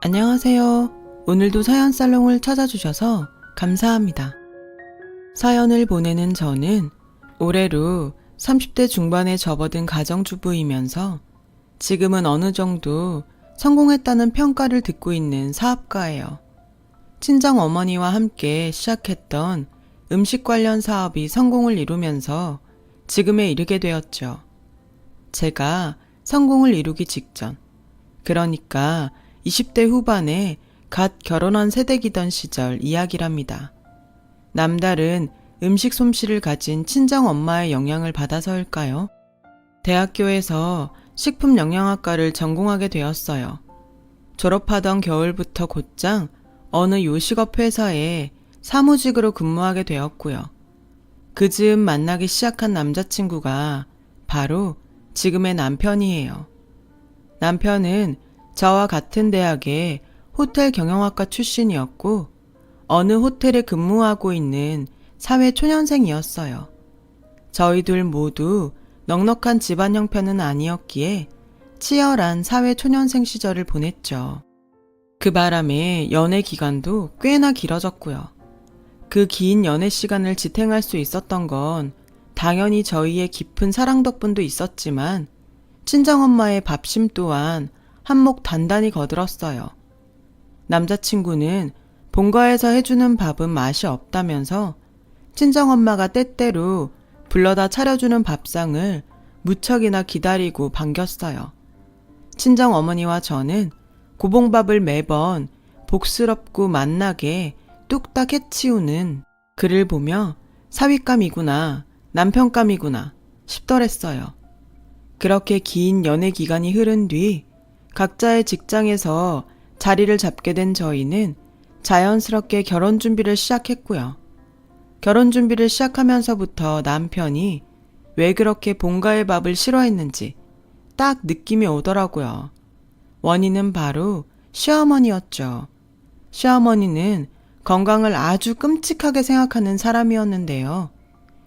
안녕하세요. 오늘도 사연살롱을 찾아주셔서 감사합니다. 사연을 보내는 저는 올해로 30대 중반에 접어든 가정주부이면서 지금은 어느 정도 성공했다는 평가를 듣고 있는 사업가예요. 친정 어머니와 함께 시작했던 음식 관련 사업이 성공을 이루면서 지금에 이르게 되었죠. 제가 성공을 이루기 직전, 그러니까 20대 후반에 갓 결혼한 새댁이던 시절 이야기랍니다. 남다른 음식 솜씨를 가진 친정 엄마의 영향을 받아서일까요? 대학교에서 식품영양학과를 전공하게 되었어요. 졸업하던 겨울부터 곧장 어느 요식업 회사에 사무직으로 근무하게 되었고요. 그 즈음 만나기 시작한 남자친구가 바로 지금의 남편이에요. 남편은 저와 같은 대학의 호텔 경영학과 출신이었고 어느 호텔에 근무하고 있는 사회초년생이었어요. 저희 둘 모두 넉넉한 집안 형편은 아니었기에 치열한 사회초년생 시절을 보냈죠. 그 바람에 연애 기간도 꽤나 길어졌고요. 그 긴 연애 시간을 지탱할 수 있었던 건 당연히 저희의 깊은 사랑 덕분도 있었지만 친정엄마의 밥심 또한 한몫 단단히 거들었어요. 남자친구는 본가에서 해주는 밥은 맛이 없다면서 친정엄마가 때때로 불러다 차려주는 밥상을 무척이나 기다리고 반겼어요. 친정어머니와 저는 고봉밥을 매번 복스럽고 맛나게 뚝딱 해치우는 그를 보며 사윗감이구나, 남편감이구나 싶더랬어요. 그렇게 긴 연애 기간이 흐른 뒤 각자의 직장에서 자리를 잡게 된 저희는 자연스럽게 결혼 준비를 시작했고요. 결혼 준비를 시작하면서부터 남편이 왜 그렇게 본가의 밥을 싫어했는지 딱 느낌이 오더라고요. 원인은 바로 시어머니였죠. 시어머니는 건강을 아주 끔찍하게 생각하는 사람이었는데요.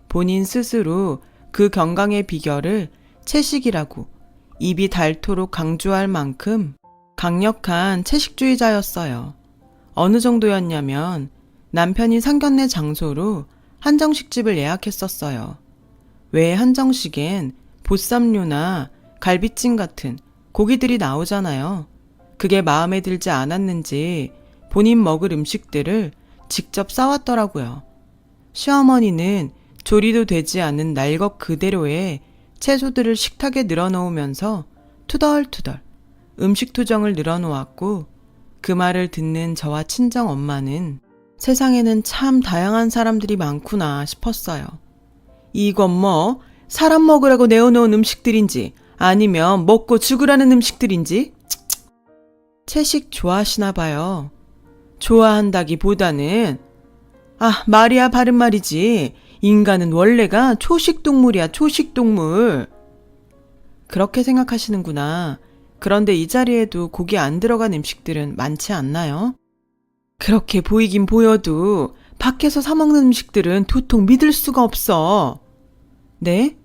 본인 스스로 그 건강의 비결을 채식이라고 입이 닳도록 강조할 만큼 강력한 채식주의자였어요. 어느 정도였냐면 남편이 상견례 장소로 한정식집을 예약했었어요. 왜 한정식엔 보쌈류나 갈비찜 같은 고기들이 나오잖아요. 그게 마음에 들지 않았는지 본인 먹을 음식들을 직접 싸왔더라고요. 시어머니는 조리도 되지 않은 날것 그대로의 채소들을 식탁에 늘어놓으면서 투덜투덜 음식 투정을 늘어놓았고 그 말을 듣는 저와 친정 엄마는 세상에는 참 다양한 사람들이 많구나 싶었어요. 이건 뭐 사람 먹으라고 내어놓은 음식들인지 아니면 먹고 죽으라는 음식들인지 채식 좋아하시나 봐요. 좋아한다기보다는 말이야 바른 말이지. 인간은 원래가 초식동물이야, 초식동물. 그렇게 생각하시는구나. 그런데 이 자리에도 고기 안 들어간 음식들은 많지 않나요? 그렇게 보이긴 보여도 밖에서 사 먹는 음식들은 도통 믿을 수가 없어. 네?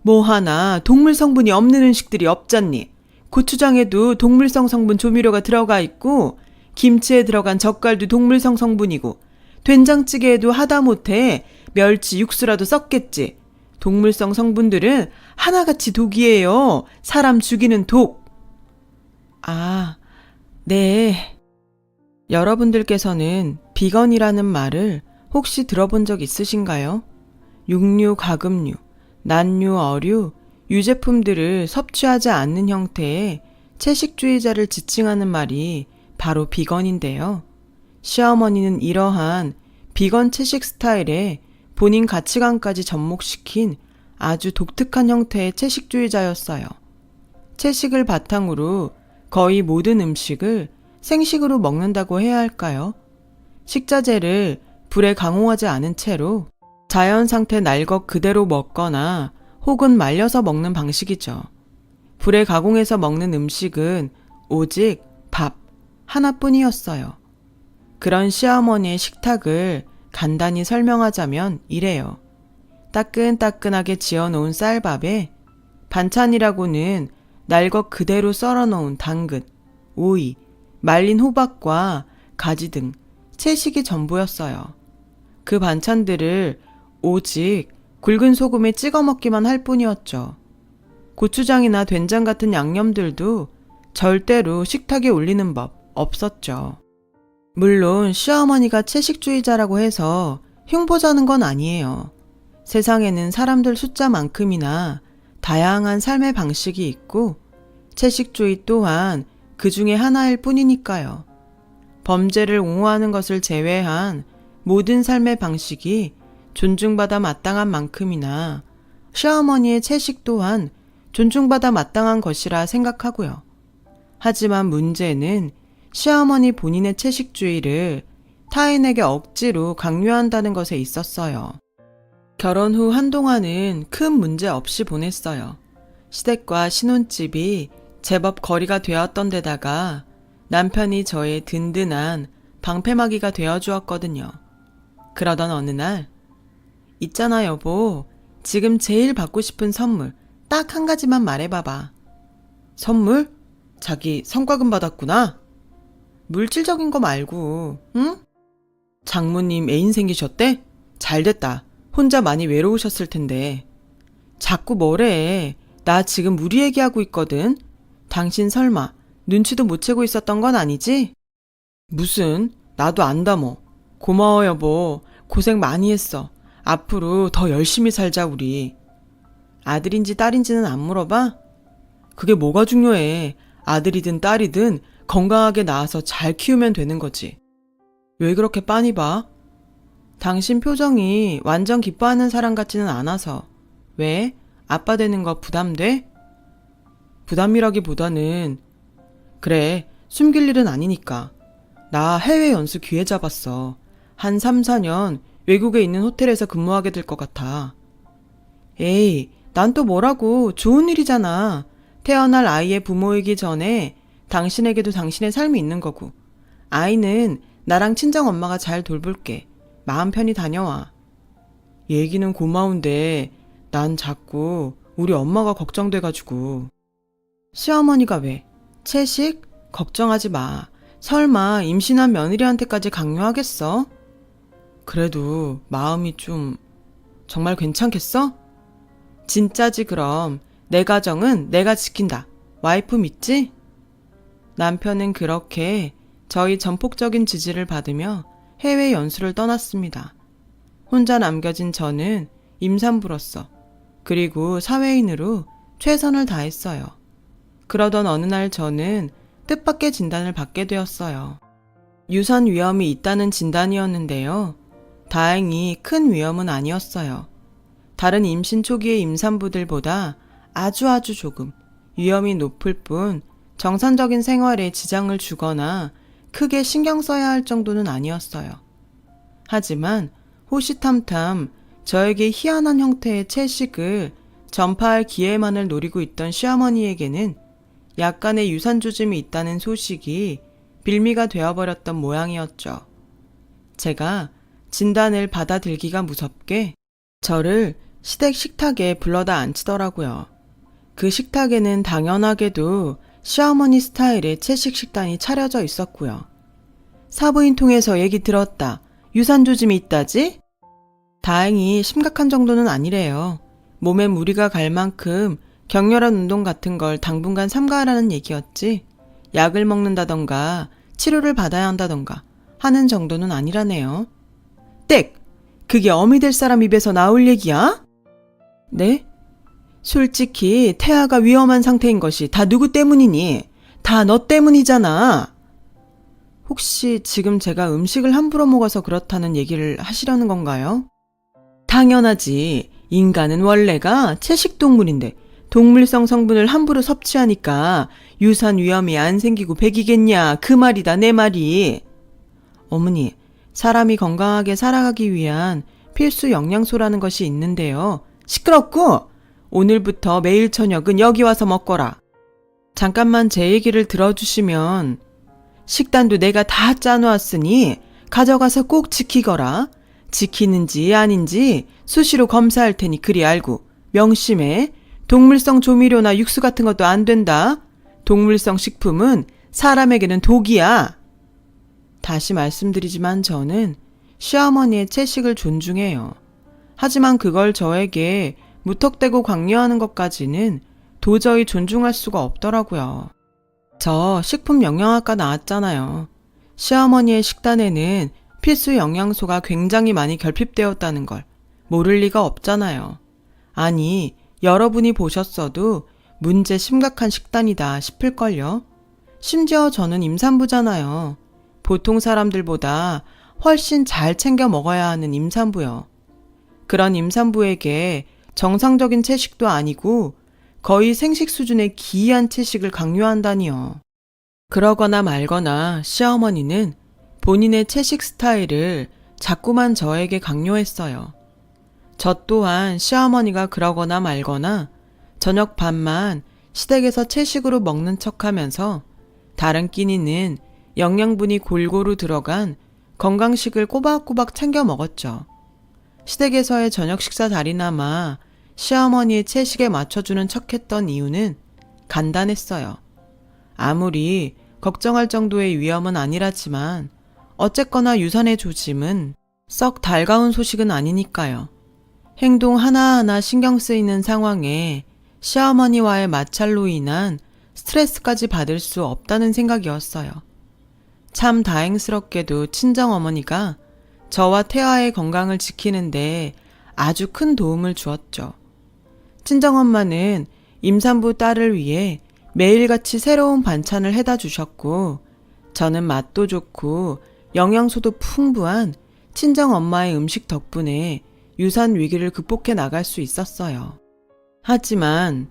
뭐 하나 동물 성분이 없는 음식들이 없잖니. 고추장에도 동물성 성분 조미료가 들어가 있고 김치에 들어간 젓갈도 동물성 성분이고 된장찌개에도 하다못해 멸치 육수라도 썼겠지. 동물성 성분들은 하나같이 독이에요. 사람 죽이는 독. 네. 여러분들께서는 비건이라는 말을 혹시 들어본 적 있으신가요? 육류, 가금류, 난류, 어류, 유제품들을 섭취하지 않는 형태의 채식주의자를 지칭하는 말이 바로 비건인데요. 시어머니는 이러한 비건 채식 스타일에 본인 가치관까지 접목시킨 아주 독특한 형태의 채식주의자였어요. 채식을 바탕으로 거의 모든 음식을 생식으로 먹는다고 해야 할까요? 식자재를 불에 강호하지 않은 채로 자연 상태 날것 그대로 먹거나 혹은 말려서 먹는 방식이죠. 불에 가공해서 먹는 음식은 오직 밥 하나뿐이었어요. 그런 시어머니의 식탁을 간단히 설명하자면 이래요. 따끈따끈하게 지어놓은 쌀밥에 반찬이라고는 날것 그대로 썰어놓은 당근, 오이, 말린 호박과 가지 등 채식이 전부였어요. 그 반찬들을 오직 굵은 소금에 찍어 먹기만 할 뿐이었죠. 고추장이나 된장 같은 양념들도 절대로 식탁에 올리는 법 없었죠. 물론 시어머니가 채식주의자라고 해서 흉보자는 건 아니에요. 세상에는 사람들 숫자만큼이나 다양한 삶의 방식이 있고 채식주의 또한 그 중에 하나일 뿐이니까요. 범죄를 옹호하는 것을 제외한 모든 삶의 방식이 존중받아 마땅한 만큼이나 시어머니의 채식 또한 존중받아 마땅한 것이라 생각하고요. 하지만 문제는 시어머니 본인의 채식주의를 타인에게 억지로 강요한다는 것에 있었어요. 결혼 후 한동안은 큰 문제 없이 보냈어요. 시댁과 신혼집이 제법 거리가 되었던 데다가 남편이 저의 든든한 방패막이가 되어주었거든요. 그러던 어느 날, 있잖아 여보, 지금 제일 받고 싶은 선물 딱 한 가지만 말해봐봐. 선물? 자기 성과금 받았구나? 물질적인 거 말고, 응? 장모님 애인 생기셨대? 잘됐다. 혼자 많이 외로우셨을 텐데. 자꾸 뭐래. 나 지금 우리 얘기하고 있거든. 당신 설마 눈치도 못 채고 있었던 건 아니지? 무슨, 나도 안다 뭐. 고마워 여보. 고생 많이 했어. 앞으로 더 열심히 살자 우리. 아들인지 딸인지는 안 물어봐? 그게 뭐가 중요해. 아들이든 딸이든 건강하게 낳아서 잘 키우면 되는 거지. 왜 그렇게 빤히 봐? 당신 표정이 완전 기뻐하는 사람 같지는 않아서. 왜? 아빠 되는 거 부담돼? 부담이라기보다는 그래, 숨길 일은 아니니까. 나 해외 연수 기회 잡았어. 한 3, 4년 외국에 있는 호텔에서 근무하게 될 것 같아. 에이, 난 또 뭐라고. 좋은 일이잖아. 태어날 아이의 부모이기 전에 당신에게도 당신의 삶이 있는 거고. 아이는 나랑 친정엄마가 잘 돌볼게. 마음 편히 다녀와. 얘기는 고마운데 난 자꾸 우리 엄마가 걱정돼가지고. 시어머니가 왜? 채식? 걱정하지 마. 설마 임신한 며느리한테까지 강요하겠어? 그래도 마음이 좀... 정말 괜찮겠어? 진짜지 그럼. 내 가정은 내가 지킨다. 와이프 믿지? 남편은 그렇게 저희 전폭적인 지지를 받으며 해외 연수를 떠났습니다. 혼자 남겨진 저는 임산부로서 그리고 사회인으로 최선을 다했어요. 그러던 어느 날 저는 뜻밖의 진단을 받게 되었어요. 유산 위험이 있다는 진단이었는데요. 다행히 큰 위험은 아니었어요. 다른 임신 초기의 임산부들보다 아주 조금 위험이 높을 뿐 정상적인 생활에 지장을 주거나 크게 신경 써야 할 정도는 아니었어요. 하지만 호시탐탐 저에게 희한한 형태의 채식을 전파할 기회만을 노리고 있던 시어머니에게는 약간의 유산조짐이 있다는 소식이 빌미가 되어버렸던 모양이었죠. 제가 진단을 받아들기가 무섭게 저를 시댁 식탁에 불러다 앉히더라고요. 그 식탁에는 당연하게도 시어머니 스타일의 채식 식단이 차려져 있었고요. 사부인 통해서 얘기 들었다. 유산조짐이 있다지? 다행히 심각한 정도는 아니래요. 몸에 무리가 갈 만큼 격렬한 운동 같은 걸 당분간 삼가하라는 얘기였지. 약을 먹는다던가 치료를 받아야 한다던가 하는 정도는 아니라네요. 땡! 그게 어미 될 사람 입에서 나올 얘기야? 네? 솔직히 태아가 위험한 상태인 것이 다 누구 때문이니? 다 너 때문이잖아. 혹시 지금 제가 음식을 함부로 먹어서 그렇다는 얘기를 하시려는 건가요? 당연하지. 인간은 원래가 채식동물인데 동물성 성분을 함부로 섭취하니까 유산 위험이 안 생기고 백이겠냐. 그 말이다 내 말이. 어머니, 사람이 건강하게 살아가기 위한 필수 영양소라는 것이 있는데요. 시끄럽고 오늘부터 매일 저녁은 여기 와서 먹거라. 잠깐만 제 얘기를 들어주시면 식단도 내가 다 짜놓았으니 가져가서 꼭 지키거라. 지키는지 아닌지 수시로 검사할 테니 그리 알고 명심해. 동물성 조미료나 육수 같은 것도 안 된다. 동물성 식품은 사람에게는 독이야. 다시 말씀드리지만 저는 시어머니의 채식을 존중해요. 하지만 그걸 저에게 무턱대고 강요하는 것까지는 도저히 존중할 수가 없더라고요. 저 식품영양학과 나왔잖아요. 시어머니의 식단에는 필수 영양소가 굉장히 많이 결핍되었다는 걸 모를 리가 없잖아요. 아니, 여러분이 보셨어도 문제 심각한 식단이다 싶을걸요? 심지어 저는 임산부잖아요. 보통 사람들보다 훨씬 잘 챙겨 먹어야 하는 임산부요. 그런 임산부에게 정상적인 채식도 아니고 거의 생식 수준의 기이한 채식을 강요한다니요. 그러거나 말거나 시어머니는 본인의 채식 스타일을 자꾸만 저에게 강요했어요. 저 또한 시어머니가 그러거나 말거나 저녁 밥만 시댁에서 채식으로 먹는 척하면서 다른 끼니는 영양분이 골고루 들어간 건강식을 꼬박꼬박 챙겨 먹었죠. 시댁에서의 저녁 식사 자리나마 시어머니의 채식에 맞춰주는 척했던 이유는 간단했어요. 아무리 걱정할 정도의 위험은 아니라지만 어쨌거나 유산의 조짐은 썩 달가운 소식은 아니니까요. 행동 하나하나 신경 쓰이는 상황에 시어머니와의 마찰로 인한 스트레스까지 받을 수 없다는 생각이었어요. 참 다행스럽게도 친정어머니가 저와 태아의 건강을 지키는데 아주 큰 도움을 주었죠. 친정엄마는 임산부 딸을 위해 매일같이 새로운 반찬을 해다 주셨고, 저는 맛도 좋고 영양소도 풍부한 친정엄마의 음식 덕분에 유산 위기를 극복해 나갈 수 있었어요. 하지만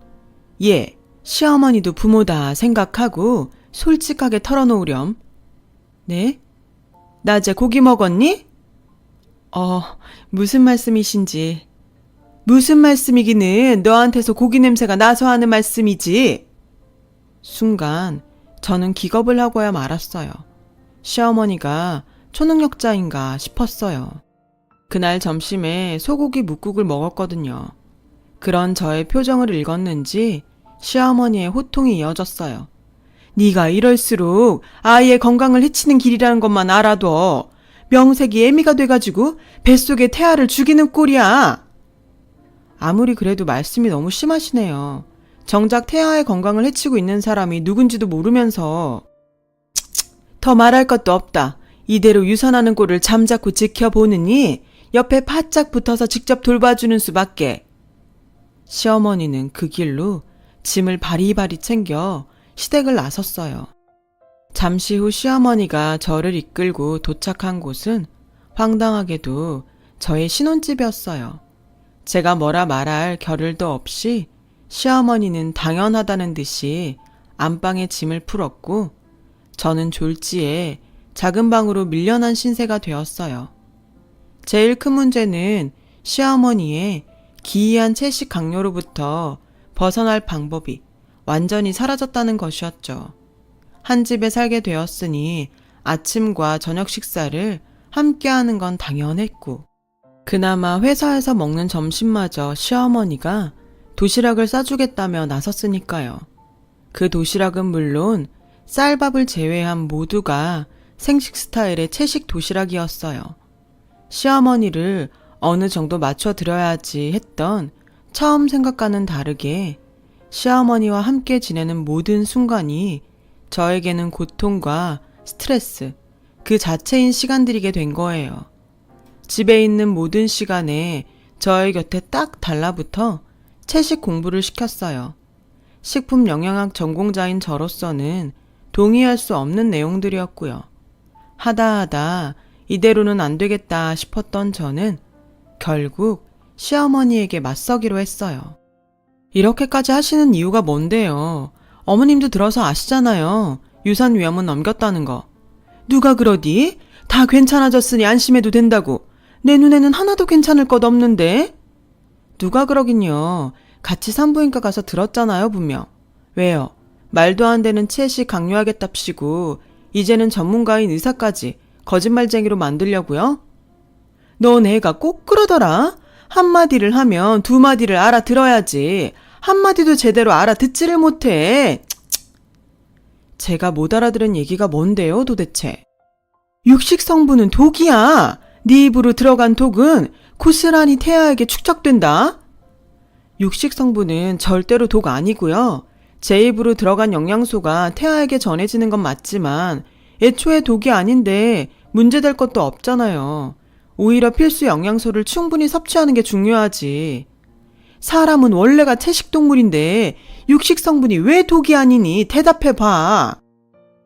시어머니도 부모다 생각하고 솔직하게 털어놓으렴. 네? 낮에 고기 먹었니? 무슨 말씀이신지. 무슨 말씀이기는 너한테서 고기 냄새가 나서 하는 말씀이지. 순간 저는 기겁을 하고야 말았어요. 시어머니가 초능력자인가 싶었어요. 그날 점심에 소고기 뭇국을 먹었거든요. 그런 저의 표정을 읽었는지 시어머니의 호통이 이어졌어요. 네가 이럴수록 아이의 건강을 해치는 길이라는 것만 알아둬. 명색이 애미가 돼가지고 뱃속에 태아를 죽이는 꼴이야. 아무리 그래도 말씀이 너무 심하시네요. 정작 태아의 건강을 해치고 있는 사람이 누군지도 모르면서. 더 말할 것도 없다. 이대로 유산하는 꼴을 잠자코 지켜보느니 옆에 바짝 붙어서 직접 돌봐주는 수밖에. 시어머니는 그 길로 짐을 바리바리 챙겨 시댁을 나섰어요. 잠시 후 시어머니가 저를 이끌고 도착한 곳은 황당하게도 저의 신혼집이었어요. 제가 뭐라 말할 겨를도 없이 시어머니는 당연하다는 듯이 안방에 짐을 풀었고, 저는 졸지에 작은 방으로 밀려난 신세가 되었어요. 제일 큰 문제는 시어머니의 기이한 채식 강요로부터 벗어날 방법이 완전히 사라졌다는 것이었죠. 한 집에 살게 되었으니 아침과 저녁 식사를 함께 하는 건 당연했고, 그나마 회사에서 먹는 점심마저 시어머니가 도시락을 싸주겠다며 나섰으니까요. 그 도시락은 물론 쌀밥을 제외한 모두가 생식 스타일의 채식 도시락이었어요. 시어머니를 어느 정도 맞춰드려야지 했던 처음 생각과는 다르게 시어머니와 함께 지내는 모든 순간이 저에게는 고통과 스트레스, 그 자체인 시간들이게 된 거예요. 집에 있는 모든 시간에 저의 곁에 딱 달라붙어 채식 공부를 시켰어요. 식품 영양학 전공자인 저로서는 동의할 수 없는 내용들이었고요. 하다 이대로는 안 되겠다 싶었던 저는 결국 시어머니에게 맞서기로 했어요. 이렇게까지 하시는 이유가 뭔데요? 어머님도 들어서 아시잖아요. 유산 위험은 넘겼다는 거. 누가 그러디? 다 괜찮아졌으니 안심해도 된다고. 내 눈에는 하나도 괜찮을 것 없는데? 누가 그러긴요. 같이 산부인과 가서 들었잖아요, 분명. 왜요? 말도 안 되는 채식 강요하겠답시고 이제는 전문가인 의사까지 거짓말쟁이로 만들려고요? 넌 애가 꼭 그러더라. 한마디를 하면 두 마디를 알아들어야지. 한마디도 제대로 알아듣지를 못해. 제가 못 알아들은 얘기가 뭔데요, 도대체? 육식 성분은 독이야. 네 입으로 들어간 독은 고스란히 태아에게 축적된다. 육식 성분은 절대로 독 아니고요. 제 입으로 들어간 영양소가 태아에게 전해지는 건 맞지만 애초에 독이 아닌데 문제될 것도 없잖아요. 오히려 필수 영양소를 충분히 섭취하는 게 중요하지. 사람은 원래가 채식동물인데 육식 성분이 왜 독이 아니니? 대답해봐.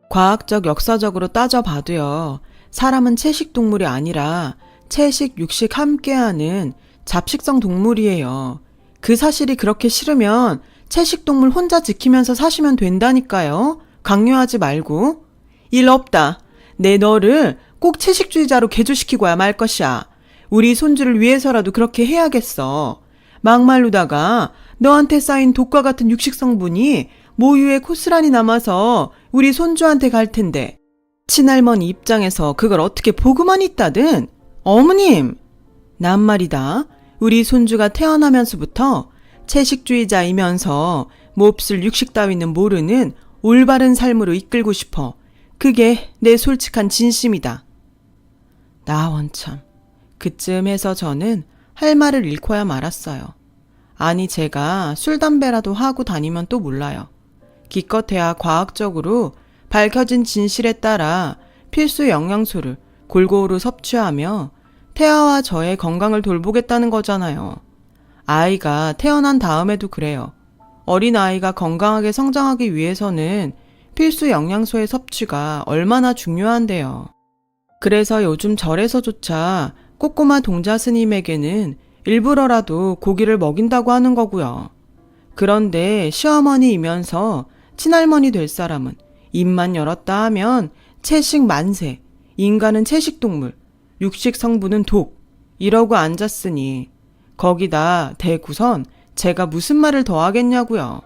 과학적 역사적으로 따져봐도요. 사람은 채식동물이 아니라 채식, 육식 함께하는 잡식성 동물이에요. 그 사실이 그렇게 싫으면 채식동물 혼자 지키면서 사시면 된다니까요. 강요하지 말고. 일 없다. 내 너를 꼭 채식주의자로 개조시키고야 말 것이야. 우리 손주를 위해서라도 그렇게 해야겠어. 막말로다가 너한테 쌓인 독과 같은 육식 성분이 모유에 고스란히 남아서 우리 손주한테 갈 텐데 친할머니 입장에서 그걸 어떻게 보고만 있다든. 어머님! 난 말이다. 우리 손주가 태어나면서부터 채식주의자이면서 몹쓸 육식 따위는 모르는 올바른 삶으로 이끌고 싶어. 그게 내 솔직한 진심이다. 나 원참. 그쯤 해서 저는 할 말을 잃고야 말았어요. 아니 제가 술, 담배라도 하고 다니면 또 몰라요. 기껏해야 과학적으로 밝혀진 진실에 따라 필수 영양소를 골고루 섭취하며 태아와 저의 건강을 돌보겠다는 거잖아요. 아이가 태어난 다음에도 그래요. 어린아이가 건강하게 성장하기 위해서는 필수 영양소의 섭취가 얼마나 중요한데요. 그래서 요즘 절에서조차 꼬꼬마 동자 스님에게는 일부러라도 고기를 먹인다고 하는 거고요. 그런데 시어머니이면서 친할머니 될 사람은 입만 열었다 하면 채식 만세, 인간은 채식동물, 육식 성분은 독, 이러고 앉았으니 거기다 대구선 제가 무슨 말을 더 하겠냐고요.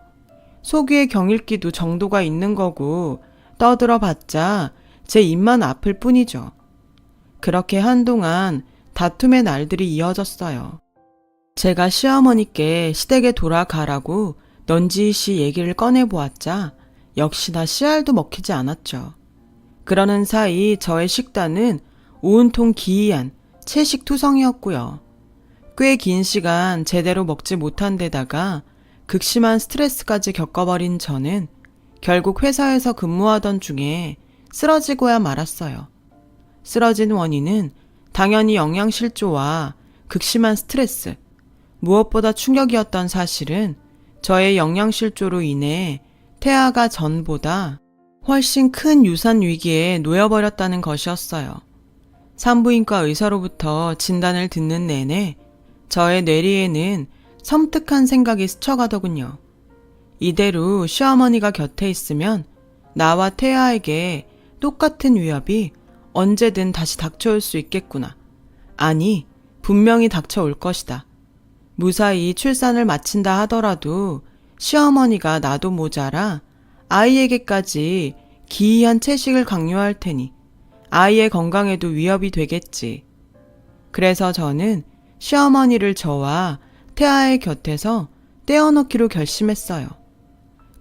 속위의 경읽기도 정도가 있는 거고 떠들어봤자 제 입만 아플 뿐이죠. 그렇게 한동안 다툼의 날들이 이어졌어요. 제가 시어머니께 시댁에 돌아가라고 넌지시 얘기를 꺼내보았자 역시나 씨알도 먹히지 않았죠. 그러는 사이 저의 식단은 온통 기이한 채식투성이었고요. 꽤 긴 시간 제대로 먹지 못한 데다가 극심한 스트레스까지 겪어버린 저는 결국 회사에서 근무하던 중에 쓰러지고야 말았어요. 쓰러진 원인은 당연히 영양실조와 극심한 스트레스, 무엇보다 충격이었던 사실은 저의 영양실조로 인해 태아가 전보다 훨씬 큰 유산 위기에 놓여버렸다는 것이었어요. 산부인과 의사로부터 진단을 듣는 내내 저의 뇌리에는 섬뜩한 생각이 스쳐가더군요. 이대로 시어머니가 곁에 있으면 나와 태아에게 똑같은 위협이 언제든 다시 닥쳐올 수 있겠구나. 아니, 분명히 닥쳐올 것이다. 무사히 출산을 마친다 하더라도 시어머니가 나도 모자라 아이에게까지 기이한 채식을 강요할 테니 아이의 건강에도 위협이 되겠지. 그래서 저는 시어머니를 저와 태아의 곁에서 떼어놓기로 결심했어요.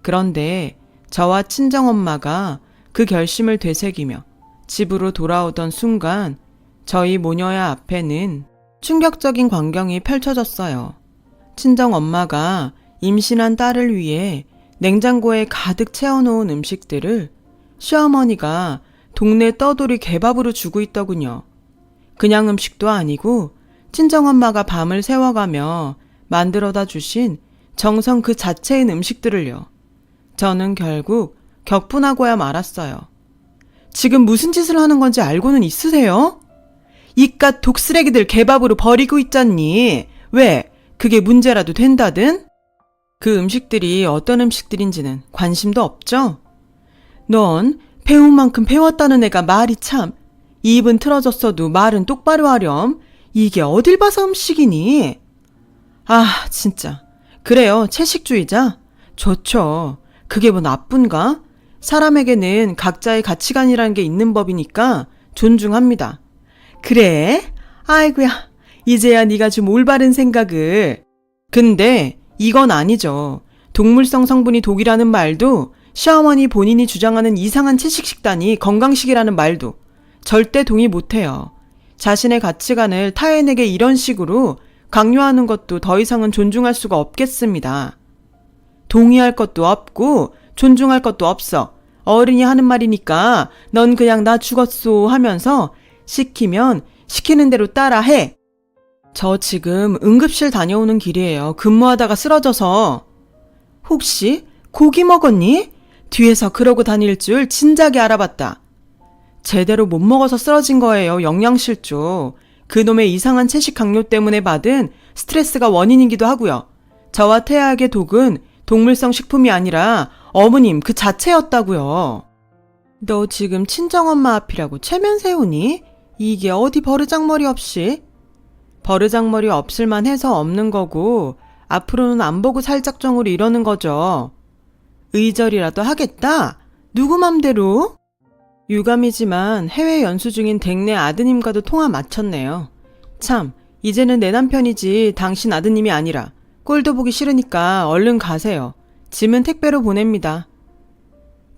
그런데 저와 친정엄마가 그 결심을 되새기며 집으로 돌아오던 순간 저희 모녀야 앞에는 충격적인 광경이 펼쳐졌어요. 친정엄마가 임신한 딸을 위해 냉장고에 가득 채워놓은 음식들을 시어머니가 동네 떠돌이 개밥으로 주고 있더군요. 그냥 음식도 아니고 친정엄마가 밤을 새워가며 만들어다 주신 정성 그 자체인 음식들을요. 저는 결국 격분하고야 말았어요. 지금 무슨 짓을 하는 건지 알고는 있으세요? 이깟 독쓰레기들 개밥으로 버리고 있잖니. 왜? 그게 문제라도 된다든? 그 음식들이 어떤 음식들인지는 관심도 없죠? 넌 배운 만큼 배웠다는 애가 말이 참. 입은 틀어졌어도 말은 똑바로 하렴. 이게 어딜 봐서 음식이니? 아, 진짜. 그래요, 채식주의자? 좋죠. 그게 뭐 나쁜가? 사람에게는 각자의 가치관이라는 게 있는 법이니까 존중합니다. 그래? 아이고야, 이제야 네가 좀 올바른 생각을. 근데 이건 아니죠. 동물성 성분이 독이라는 말도 시어머니 본인이 주장하는 이상한 채식 식단이 건강식이라는 말도 절대 동의 못해요. 자신의 가치관을 타인에게 이런 식으로 강요하는 것도 더 이상은 존중할 수가 없겠습니다. 동의할 것도 없고 존중할 것도 없어. 어른이 하는 말이니까 넌 그냥 나 죽었소 하면서 시키면 시키는 대로 따라해. 저 지금 응급실 다녀오는 길이에요. 근무하다가 쓰러져서. 혹시 고기 먹었니? 뒤에서 그러고 다닐 줄 진작에 알아봤다. 제대로 못 먹어서 쓰러진 거예요. 영양실조. 그놈의 이상한 채식 강요 때문에 받은 스트레스가 원인이기도 하고요. 저와 태아에게 독은 동물성 식품이 아니라 어머님 그 자체였다고요. 너 지금 친정엄마 앞이라고 체면 세우니? 이게 어디 버르장머리 없이? 버르장머리 없을만 해서 없는 거고 앞으로는 안 보고 살짝정으로 이러는 거죠. 의절이라도 하겠다? 누구 맘대로? 유감이지만 해외 연수 중인 댁내 아드님과도 통화 마쳤네요. 참, 이제는 내 남편이지 당신 아드님이 아니라 꼴도 보기 싫으니까 얼른 가세요. 짐은 택배로 보냅니다.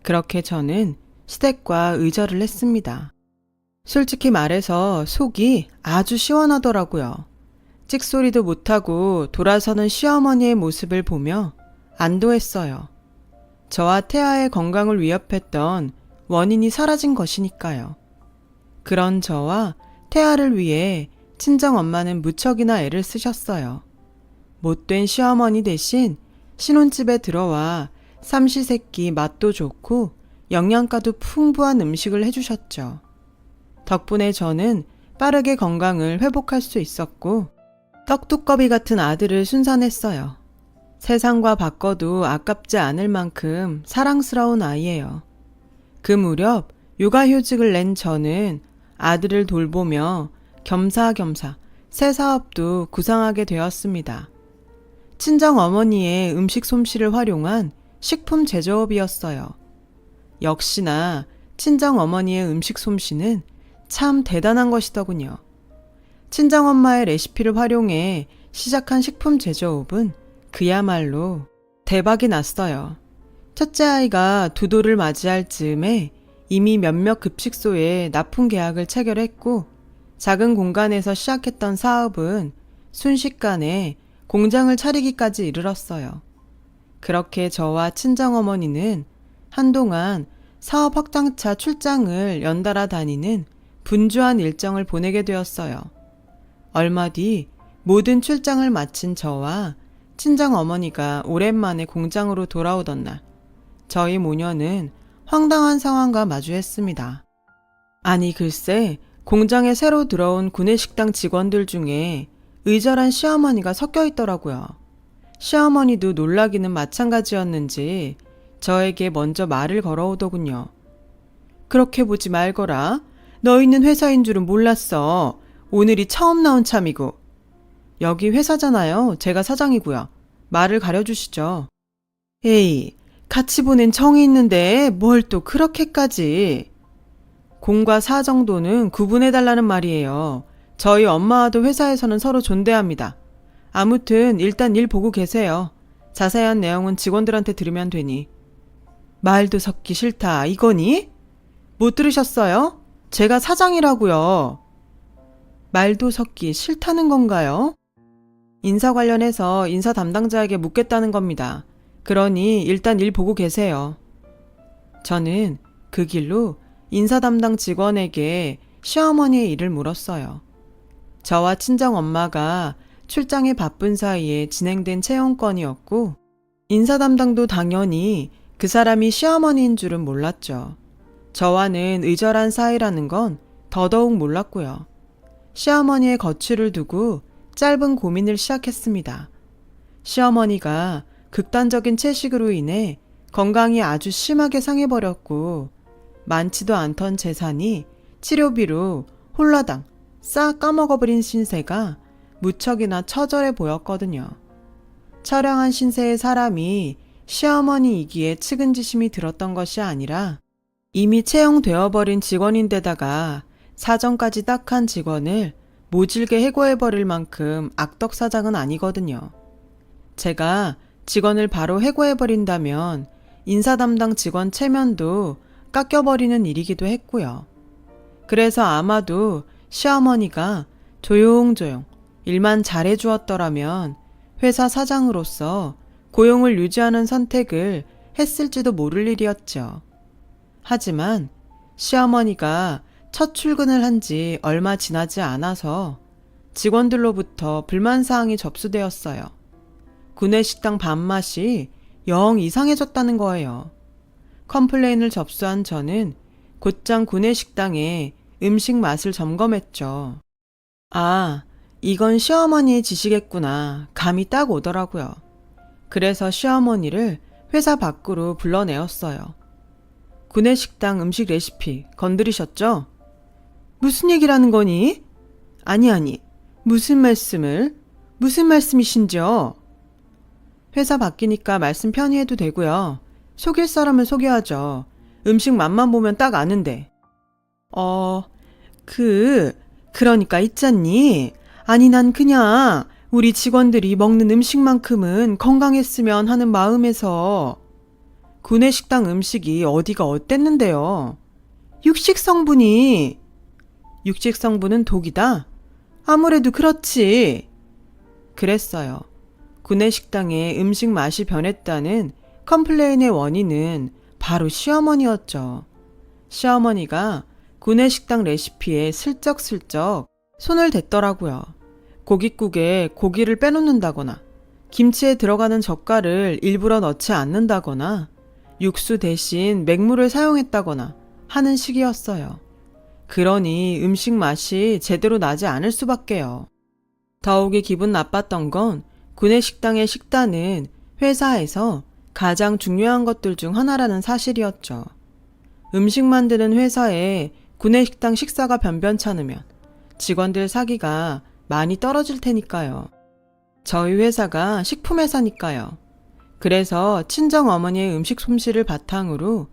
그렇게 저는 시댁과 의절을 했습니다. 솔직히 말해서 속이 아주 시원하더라고요. 찍소리도 못하고 돌아서는 시어머니의 모습을 보며 안도했어요. 저와 태아의 건강을 위협했던 원인이 사라진 것이니까요. 그런 저와 태아를 위해 친정엄마는 무척이나 애를 쓰셨어요. 못된 시어머니 대신 신혼집에 들어와 삼시세끼 맛도 좋고 영양가도 풍부한 음식을 해주셨죠. 덕분에 저는 빠르게 건강을 회복할 수 있었고 떡두꺼비 같은 아들을 순산했어요. 세상과 바꿔도 아깝지 않을 만큼 사랑스러운 아이예요. 그 무렵 육아휴직을 낸 저는 아들을 돌보며 겸사겸사 새 사업도 구상하게 되었습니다. 친정어머니의 음식 솜씨를 활용한 식품 제조업이었어요. 역시나 친정어머니의 음식 솜씨는 참 대단한 것이더군요. 친정엄마의 레시피를 활용해 시작한 식품 제조업은 그야말로 대박이 났어요. 첫째 아이가 두 돌을 맞이할 즈음에 이미 몇몇 급식소에 납품 계약을 체결했고 작은 공간에서 시작했던 사업은 순식간에 공장을 차리기까지 이르렀어요. 그렇게 저와 친정어머니는 한동안 사업 확장차 출장을 연달아 다니는 분주한 일정을 보내게 되었어요. 얼마 뒤 모든 출장을 마친 저와 친정어머니가 오랜만에 공장으로 돌아오던 날, 저희 모녀는 황당한 상황과 마주했습니다. 아니 글쎄 공장에 새로 들어온 구내식당 직원들 중에 의절한 시어머니가 섞여 있더라고요. 시어머니도 놀라기는 마찬가지였는지 저에게 먼저 말을 걸어오더군요. 그렇게 보지 말거라. 너 있는 회사인 줄은 몰랐어. 오늘이 처음 나온 참이고. 여기 회사잖아요. 제가 사장이고요. 말을 가려주시죠. 에이, 같이 보낸 정이 있는데 뭘 또 그렇게까지. 공과 사 정도는 구분해달라는 말이에요. 저희 엄마와도 회사에서는 서로 존대합니다. 아무튼 일단 일 보고 계세요. 자세한 내용은 직원들한테 들으면 되니. 말도 섞기 싫다 이거니? 못 들으셨어요? 제가 사장이라고요. 말도 섞기 싫다는 건가요? 인사 관련해서 인사 담당자에게 묻겠다는 겁니다. 그러니 일단 일 보고 계세요. 저는 그 길로 인사 담당 직원에게 시어머니의 일을 물었어요. 저와 친정엄마가 출장에 바쁜 사이에 진행된 채용건이었고 인사 담당도 당연히 그 사람이 시어머니인 줄은 몰랐죠. 저와는 의절한 사이라는 건 더더욱 몰랐고요. 시어머니의 거취를 두고 짧은 고민을 시작했습니다. 시어머니가 극단적인 채식으로 인해 건강이 아주 심하게 상해버렸고 많지도 않던 재산이 치료비로 홀라당 싹 까먹어버린 신세가 무척이나 처절해 보였거든요. 처량한 신세의 사람이 시어머니이기에 측은지심이 들었던 것이 아니라 이미 채용되어버린 직원인데다가 사정까지 딱한 직원을 모질게 해고해버릴 만큼 악덕사장은 아니거든요. 제가 직원을 바로 해고해버린다면 인사 담당 직원 체면도 깎여버리는 일이기도 했고요. 그래서 아마도 시어머니가 조용조용 일만 잘해주었더라면 회사 사장으로서 고용을 유지하는 선택을 했을지도 모를 일이었죠. 하지만 시어머니가 첫 출근을 한 지 얼마 지나지 않아서 직원들로부터 불만사항이 접수되었어요. 구내식당 밥맛이 영 이상해졌다는 거예요. 컴플레인을 접수한 저는 곧장 구내식당에 음식 맛을 점검했죠. 아, 이건 시어머니의 지시겠구나. 감이 딱 오더라고요. 그래서 시어머니를 회사 밖으로 불러내었어요. 구내식당 음식 레시피 건드리셨죠? 무슨 얘기라는 거니? 아니, 무슨 말씀이신지요? 회사 바뀌니까 말씀 편히 해도 되고요. 속일 사람은 속여야죠. 음식 맛만 보면 딱 아는데. 그러니까 있잖니. 아니, 난 그냥 우리 직원들이 먹는 음식만큼은 건강했으면 하는 마음에서. 구내식당 음식이 어디가 어땠는데요? 육식 성분은 독이다? 아무래도 그렇지. 그랬어요. 구내식당의 음식 맛이 변했다는 컴플레인의 원인은 바로 시어머니였죠. 시어머니가 구내식당 레시피에 슬쩍슬쩍 손을 댔더라고요. 고깃국에 고기를 빼놓는다거나 김치에 들어가는 젓갈을 일부러 넣지 않는다거나 육수 대신 맹물을 사용했다거나 하는 식이었어요. 그러니 음식 맛이 제대로 나지 않을 수밖에요. 더욱이 기분 나빴던 건 구내식당의 식단은 회사에서 가장 중요한 것들 중 하나라는 사실이었죠. 음식 만드는 회사에 구내식당 식사가 변변찮으면 직원들 사기가 많이 떨어질 테니까요. 저희 회사가 식품회사니까요. 그래서 친정어머니의 음식 솜씨를 바탕으로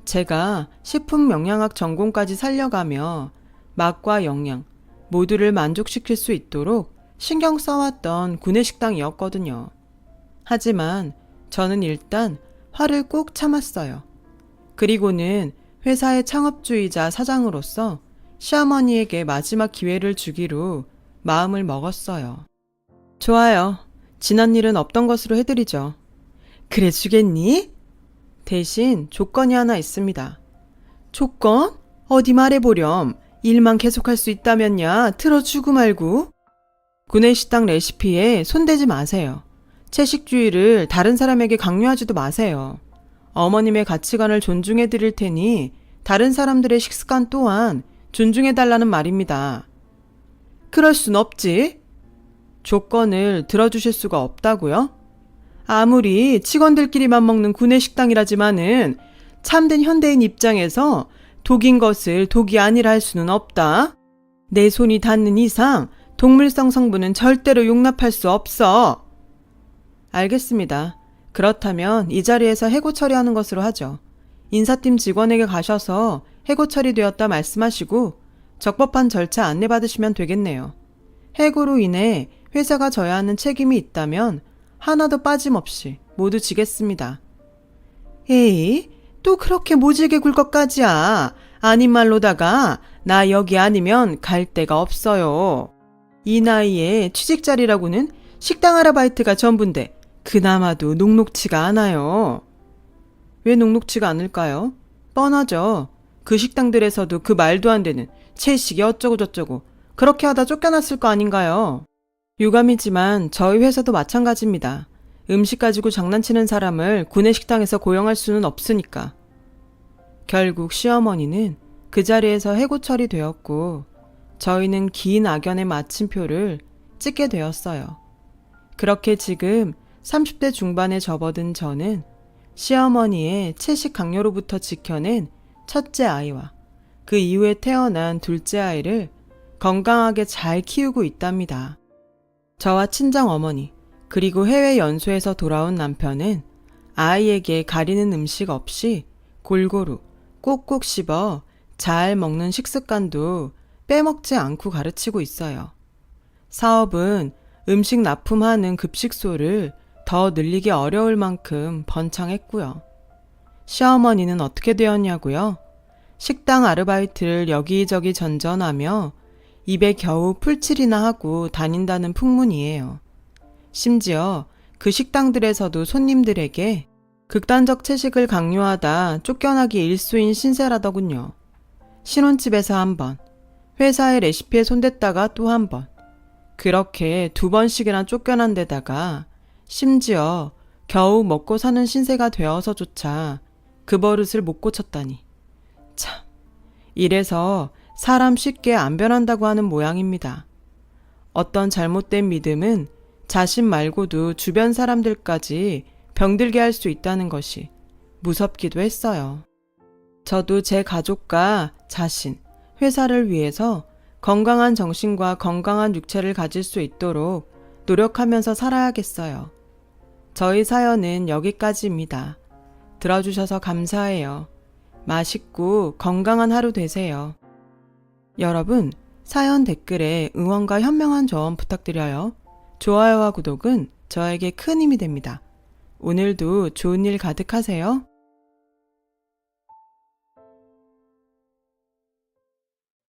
제가 식품영양학 전공까지 살려가며 맛과 영양 모두를 만족시킬 수 있도록 신경 써왔던 구내식당이었거든요. 하지만 저는 일단 화를 꾹 참았어요. 그리고는 회사의 창업주이자 사장으로서 시어머니에게 마지막 기회를 주기로 마음을 먹었어요. 좋아요. 지난 일은 없던 것으로 해드리죠. 그래 주겠니? 대신 조건이 하나 있습니다. 조건? 어디 말해보렴. 일만 계속할 수 있다면야 틀어주고 말고. 구내식당 레시피에 손대지 마세요. 채식주의를 다른 사람에게 강요하지도 마세요. 어머님의 가치관을 존중해 드릴 테니 다른 사람들의 식습관 또한 존중해 달라는 말입니다. 그럴 순 없지. 조건을 들어주실 수가 없다고요? 아무리 직원들끼리만 먹는 구내식당이라지만은 참된 현대인 입장에서 독인 것을 독이 아니라 할 수는 없다. 내 손이 닿는 이상 동물성 성분은 절대로 용납할 수 없어. 알겠습니다. 그렇다면 이 자리에서 해고 처리하는 것으로 하죠. 인사팀 직원에게 가셔서 해고 처리되었다 말씀하시고 적법한 절차 안내받으시면 되겠네요. 해고로 인해 회사가 져야 하는 책임이 있다면 하나도 빠짐없이 모두 지겠습니다. 에이, 또 그렇게 모질게 굴 것까지야. 아닌 말로다가 나 여기 아니면 갈 데가 없어요. 이 나이에 취직 자리라고는 식당 아르바이트가 전부인데 그나마도 녹록치가 않아요. 왜 녹록치가 않을까요? 뻔하죠. 그 식당들에서도 그 말도 안 되는 채식이 어쩌고 저쩌고 그렇게 하다 쫓겨났을 거 아닌가요? 유감이지만 저희 회사도 마찬가지입니다. 음식 가지고 장난치는 사람을 구내식당에서 고용할 수는 없으니까. 결국 시어머니는 그 자리에서 해고 처리되었고 저희는 긴 악연의 마침표를 찍게 되었어요. 그렇게 지금 30대 중반에 접어든 저는 시어머니의 채식 강요로부터 지켜낸 첫째 아이와 그 이후에 태어난 둘째 아이를 건강하게 잘 키우고 있답니다. 저와 친정어머니 그리고 해외 연수에서 돌아온 남편은 아이에게 가리는 음식 없이 골고루 꼭꼭 씹어 잘 먹는 식습관도 빼먹지 않고 가르치고 있어요. 사업은 음식 납품하는 급식소를 더 늘리기 어려울 만큼 번창했고요. 시어머니는 어떻게 되었냐고요? 식당 아르바이트를 여기저기 전전하며 입에 겨우 풀칠이나 하고 다닌다는 풍문이에요. 심지어 그 식당들에서도 손님들에게 극단적 채식을 강요하다 쫓겨나기 일쑤인 신세라더군요. 신혼집에서 한 번, 회사의 레시피에 손댔다가 또 한 번, 그렇게 2번씩이나 쫓겨난 데다가 심지어 겨우 먹고 사는 신세가 되어서조차 그 버릇을 못 고쳤다니. 참, 이래서 사람 쉽게 안 변한다고 하는 모양입니다. 어떤 잘못된 믿음은 자신 말고도 주변 사람들까지 병들게 할 수 있다는 것이 무섭기도 했어요. 저도 제 가족과 자신, 회사를 위해서 건강한 정신과 건강한 육체를 가질 수 있도록 노력하면서 살아야겠어요. 저희 사연은 여기까지입니다. 들어주셔서 감사해요. 맛있고 건강한 하루 되세요. 여러분, 사연 댓글에 응원과 현명한 조언 부탁드려요. 좋아요와 구독은 저에게 큰 힘이 됩니다. 오늘도 좋은 일 가득하세요.